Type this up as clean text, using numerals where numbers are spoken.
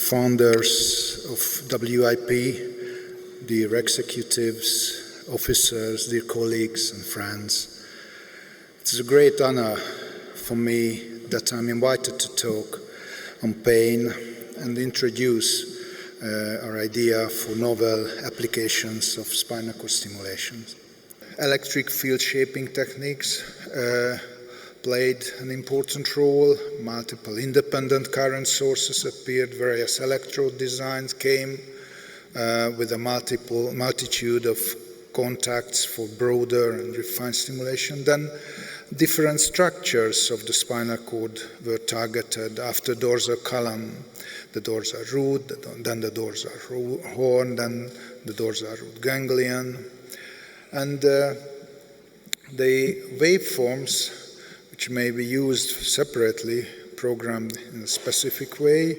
founders of WIP, dear executives, officers, dear colleagues and friends. It's a great honor for me that I'm invited to talk on pain and introduce our idea for novel applications of spinal cord stimulation. Electric field shaping techniques played an important role. Multiple independent current sources appeared, various electrode designs came with a multitude of contacts for broader and refined stimulation. Then different structures of the spinal cord were targeted after dorsal column. The dorsal root, then the dorsal horn, then the dorsal root ganglion. And the waveforms, which may be used separately, programmed in a specific way,